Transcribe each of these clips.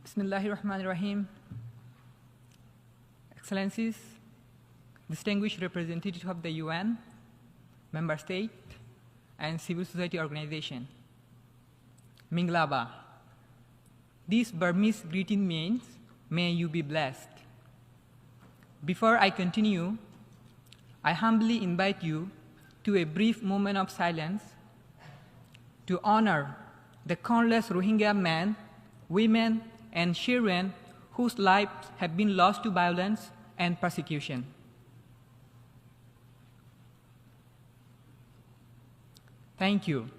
Bismillahirrahmanirrahim. Excellencies, distinguished representatives of the UN, member state, and civil society organization. Minglaba. This Burmese greeting means, may you be blessed. Before I continue, I humbly invite you to a brief moment of silence to honor the countless Rohingya men, women, and children whose lives have been lost to violence and persecution. Thank you.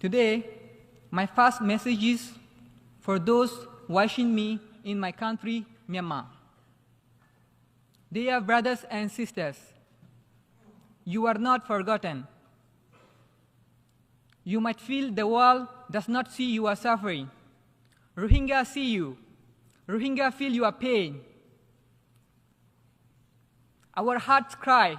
Today, my first message is for those watching me in my country, Myanmar. Dear brothers and sisters, you are not forgotten. You might feel the world does not see you are suffering. Rohingya see you. Rohingya feel your pain. Our hearts cry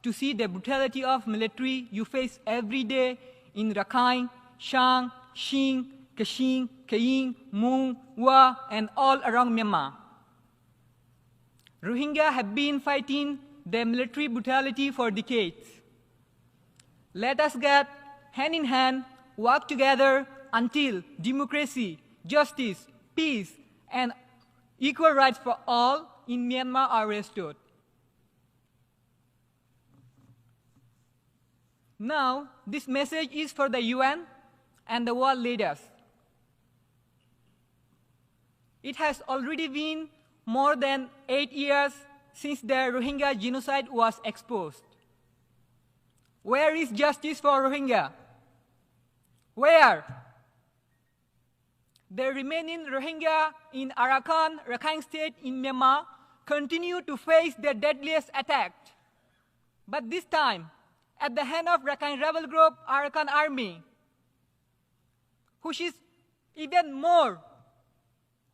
to see the brutality of military you face every day in Rakhine, Shang, Shin, Kachin, Kayin, Maung, Wa, and all around Myanmar. Rohingya have been fighting the military brutality for decades. Let us get hand in hand, work together until democracy, justice, peace, and equal rights for all in Myanmar are restored. Now, this message is for the UN and the world leaders. It has already been more than 8 years since the Rohingya genocide was exposed. Where is justice for Rohingya? Where? The remaining Rohingya in Arakan, Rakhine State in Myanmar continue to face the deadliest attack. But this time, at the hand of Rakhine rebel group Arakan Army, which is even more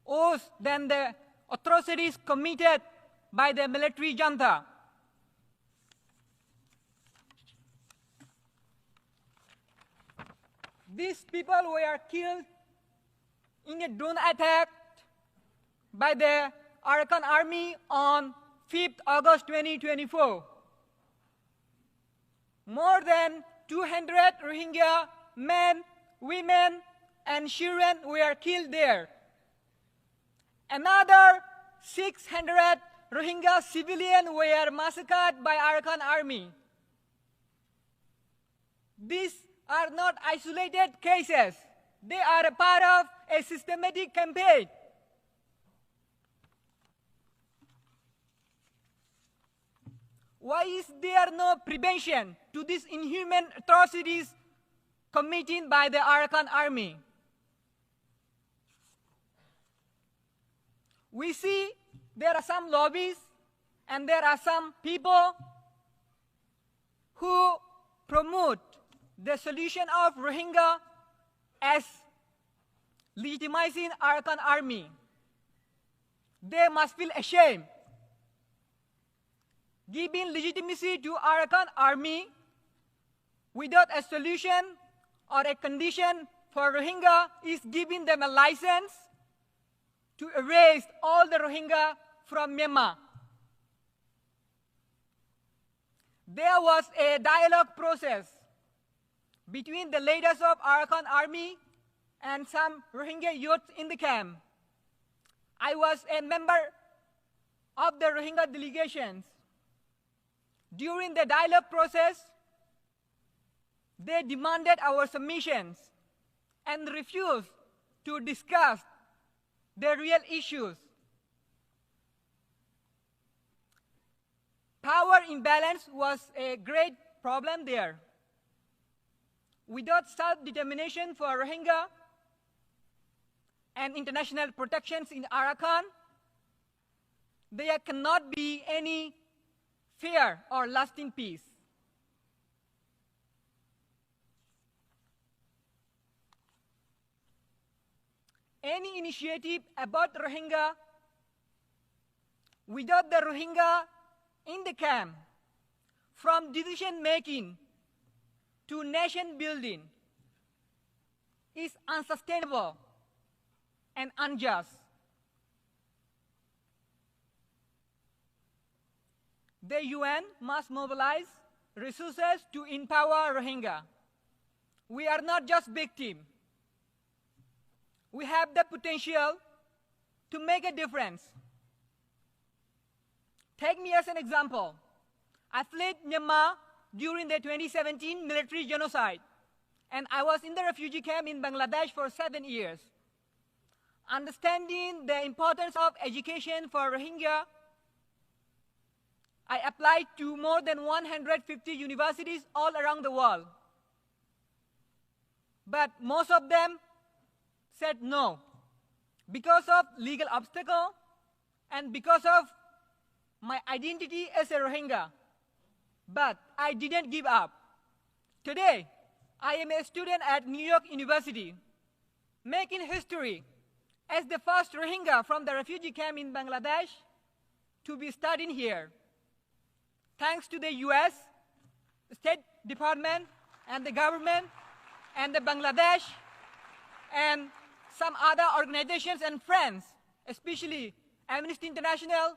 worse than the atrocities committed by the military junta. These people were killed in a drone attack by the Arakan Army on 5th August 2024. More than 200 Rohingya men, women, and children were killed there. Another 600 Rohingya civilians were massacred by Arakan Army. These are not isolated cases. They are a part of a systematic campaign. Why is there no prevention to these inhuman atrocities committed by the Arakan Army? We see there are some lobbies and there are some people who promote the solution of Rohingya as legitimizing Arakan Army. They must feel ashamed. Giving legitimacy to Arakan Army without a solution or a condition for Rohingya is giving them a license to erase all the Rohingya from Myanmar. There was a dialogue process between the leaders of Arakan Army and some Rohingya youth in the camp. I was a member of the Rohingya delegations. During the dialogue process, they demanded our submissions and refused to discuss the real issues. Power imbalance was a great problem there. Without self-determination for Rohingya and international protections in Arakan, there cannot be any fair or lasting peace. Any initiative about Rohingya without the Rohingya in the camp, from decision making to nation building, is unsustainable and unjust. The UN must mobilize resources to empower Rohingya. We are not just victims. We have the potential to make a difference. Take me as an example. I fled Myanmar during the 2017 military genocide, and I was in the refugee camp in Bangladesh for 7 years. Understanding the importance of education for Rohingya, I applied to more than 150 universities all around the world. But most of them said no because of legal obstacle and because of my identity as a Rohingya. But I didn't give up. Today, I am a student at New York University, making history as the first Rohingya from the refugee camp in Bangladesh to be studying here. Thanks to the US, State Department, and the government, and the Bangladesh, and some other organizations and friends, especially Amnesty International,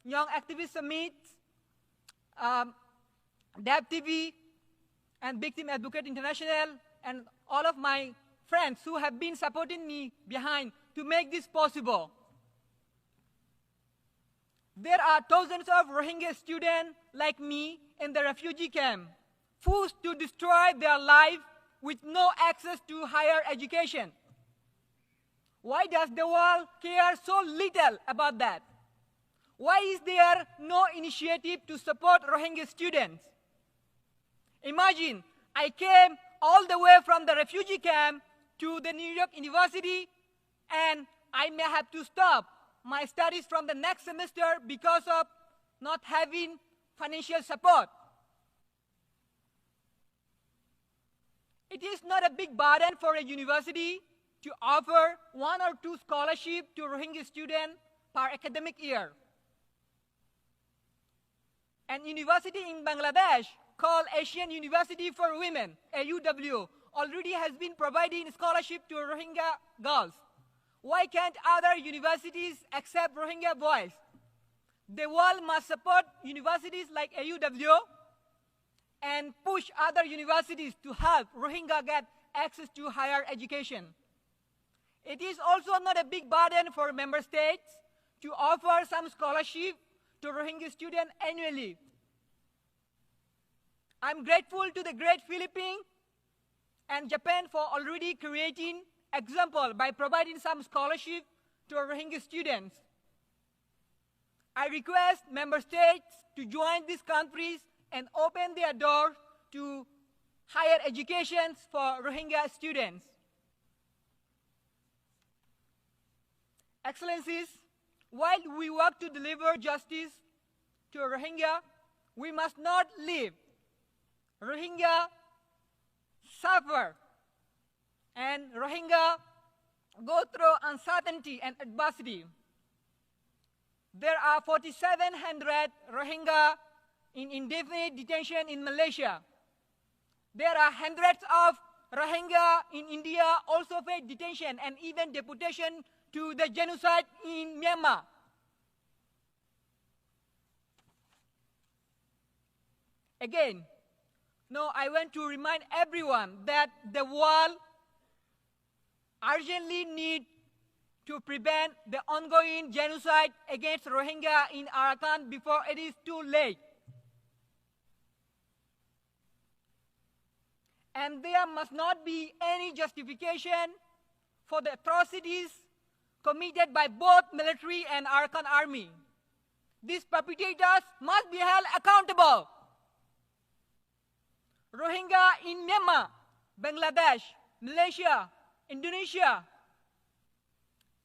Young Activist Summit, DAB TV, and Victim Advocate International, and all of my friends who have been supporting me behind to make this possible. There are thousands of Rohingya students like me in the refugee camp, forced to destroy their life with no access to higher education. Why does the world care so little about that? Why is there no initiative to support Rohingya students? Imagine, I came all the way from the refugee camp to the New York University, and I may have to stop my studies from the next semester because of not having financial support. It is not a big burden for a university to offer 1 or 2 scholarships to Rohingya students per academic year. An university in Bangladesh called Asian University for Women, AUW, already has been providing scholarship to Rohingya girls. Why can't other universities accept Rohingya boys? The world must support universities like AUW and push other universities to help Rohingya get access to higher education. It is also not a big burden for member states to offer some scholarship to Rohingya students annually. I'm grateful to the great Philippines and Japan for already creating example by providing some scholarship to Rohingya students. I request member states to join these countries and open their doors to higher education for Rohingya students. Excellencies, while we work to deliver justice to Rohingya, we must not leave Rohingya suffer and Rohingya go through uncertainty and adversity. There are 4,700 Rohingya in indefinite detention in Malaysia. There are hundreds of Rohingya in India also face detention and even deportation to the genocide in Myanmar. Again, no, I want to remind everyone that the world urgently needs to prevent the ongoing genocide against Rohingya in Arakan before it is too late. And there must not be any justification for the atrocities committed by both military and Arakan army. These perpetrators must be held accountable. Rohingya in Myanmar, Bangladesh, Malaysia, Indonesia,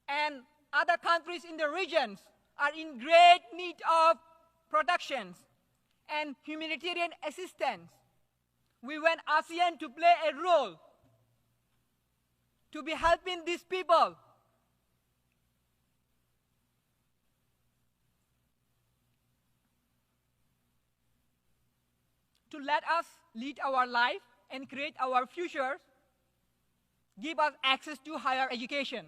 and other countries in the regions are in great need of protections and humanitarian assistance. We want ASEAN to play a role to be helping these people. To let us lead our life and create our futures, give us access to higher education.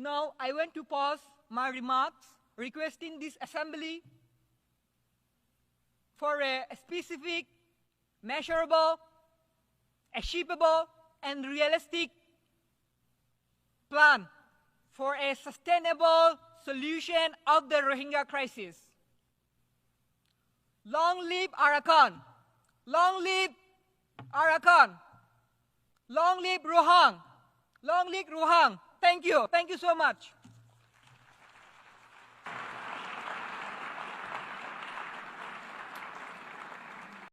Now, I want to pause my remarks, requesting this assembly for a specific, measurable, achievable, and realistic plan for a sustainable solution of the Rohingya crisis. Long live Arakan! Long live Arakan! Long live Rohang! Long live Rohang! Thank you. Thank you so much.